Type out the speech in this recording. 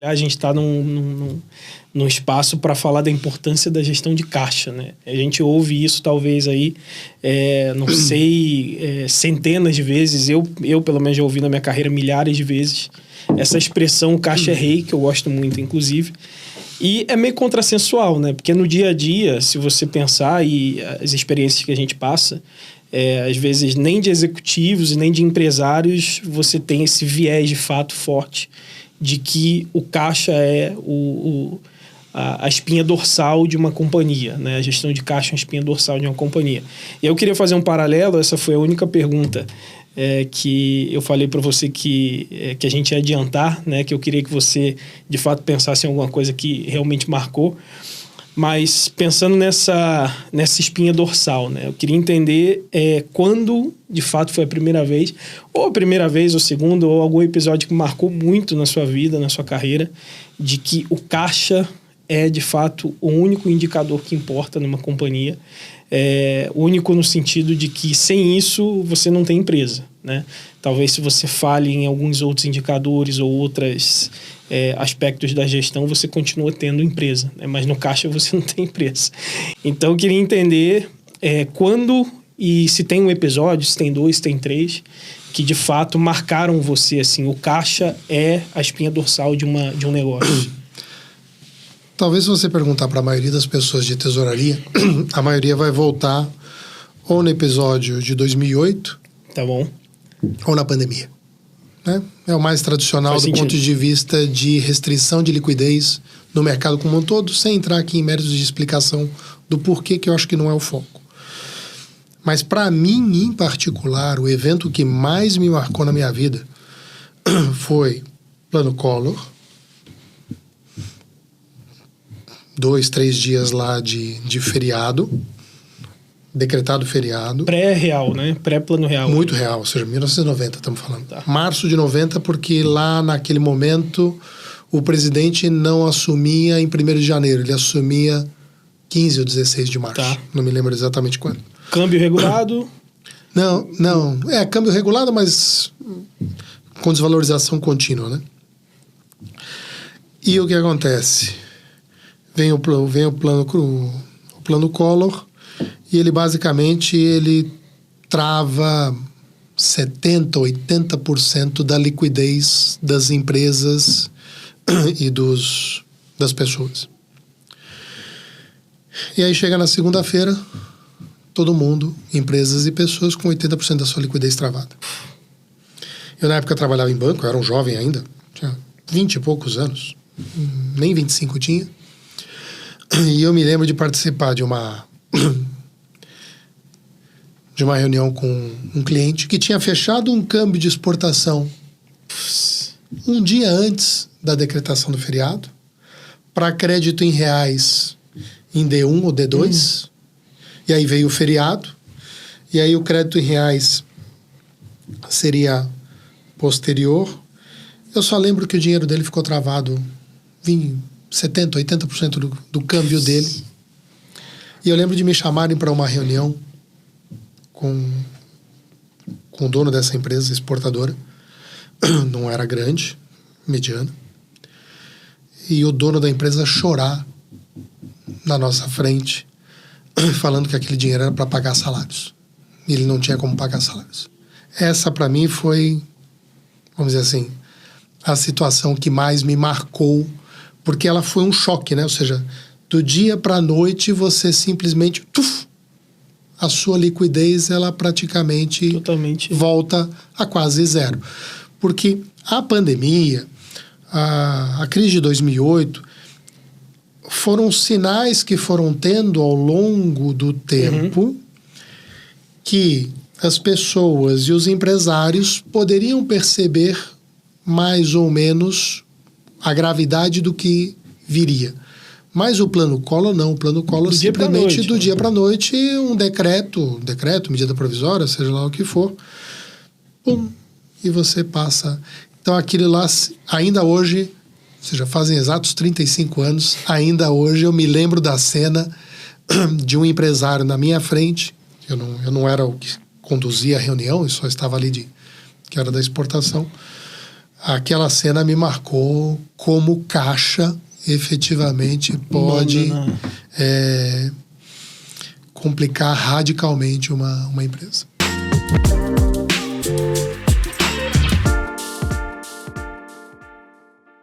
A gente está num espaço para falar da importância da gestão de caixa, né? A gente ouve isso talvez aí, não sei, centenas de vezes. Eu pelo menos já ouvi na minha carreira milhares de vezes essa expressão caixa é rei, que eu gosto muito, inclusive. E é meio contrassensual, né? Porque no dia a dia, se você pensar e as experiências que a gente passa, às vezes nem de executivos e nem de empresários você tem esse viés de fato forte de que o caixa é a espinha dorsal de uma companhia, né? A gestão de caixa é a espinha dorsal de uma companhia. E eu queria fazer um paralelo, essa foi a única pergunta que eu falei para você que a gente ia adiantar, né? Que eu queria que você, de fato, pensasse em alguma coisa que realmente marcou. Mas pensando nessa espinha dorsal, né? Eu queria entender quando, de fato, foi a primeira vez, ou segunda, ou algum episódio que marcou muito na sua vida, na sua carreira, de que o caixa é, de fato, o único indicador que importa numa companhia. Único no sentido de que, sem isso, você não tem empresa, né? Talvez se você falhe em alguns outros indicadores ou outros aspectos da gestão, você continua tendo empresa, né? Mas no caixa você não tem empresa. Então eu queria entender quando e se tem um episódio, se tem 2, se tem 3, que de fato marcaram você, assim, o caixa é a espinha dorsal de um negócio. Talvez se você perguntar para a maioria das pessoas de tesouraria, a maioria vai voltar ou no episódio de 2008, tá bom, ou na pandemia. Né? É o mais tradicional do ponto de vista de restrição de liquidez no mercado como um todo, sem entrar aqui em méritos de explicação do porquê, que eu acho que não é o foco. Mas para mim, em particular, o evento que mais me marcou na minha vida foi Plano Collor. 2, 3 dias lá de feriado, decretado feriado. Pré-real, né? Pré-plano real. Muito real, ou seja, 1990 estamos falando. Tá. Março de 90, porque lá naquele momento o presidente não assumia em 1º de janeiro, ele assumia 15 ou 16 de março. Tá. Não me lembro exatamente quando. Câmbio regulado? Não. Câmbio regulado, mas com desvalorização contínua, né? E o que acontece? Vem o plano Collor e ele basicamente trava 70%, 80% da liquidez das empresas e das pessoas. E aí chega na segunda-feira, todo mundo, empresas e pessoas, com 80% da sua liquidez travada. Eu na época trabalhava em banco, eu era um jovem ainda, tinha 20 e poucos anos, nem 25 tinha. E eu me lembro de participar de uma reunião com um cliente que tinha fechado um câmbio de exportação um dia antes da decretação do feriado, para crédito em reais em D1 ou D2. E aí veio o feriado, e aí o crédito em reais seria posterior. Eu só lembro que o dinheiro dele ficou travado 70%, 80% do câmbio dele. E eu lembro de me chamarem para uma reunião com o dono dessa empresa exportadora. Não era grande, mediana. E o dono da empresa chorar na nossa frente, falando que aquele dinheiro era para pagar salários. E ele não tinha como pagar salários. Essa, para mim, foi, vamos dizer assim, a situação que mais me marcou, porque ela foi um choque, né? Ou seja, do dia para a noite você simplesmente... a sua liquidez, ela praticamente totalmente volta a quase zero. Porque a pandemia, a crise de 2008, foram sinais que foram tendo ao longo do tempo que as pessoas e os empresários poderiam perceber mais ou menos a gravidade do que viria. Mas o plano Collor não. O plano Collor simplesmente do dia para a noite, um decreto, medida provisória, seja lá o que for, pum, e você passa. Então aquilo lá, ainda hoje, ou seja, fazem exatos 35 anos, ainda hoje eu me lembro da cena de um empresário na minha frente. Eu não era o que conduzia a reunião, eu só estava ali que era da exportação. aquela cena me marcou como caixa efetivamente pode complicar radicalmente uma empresa.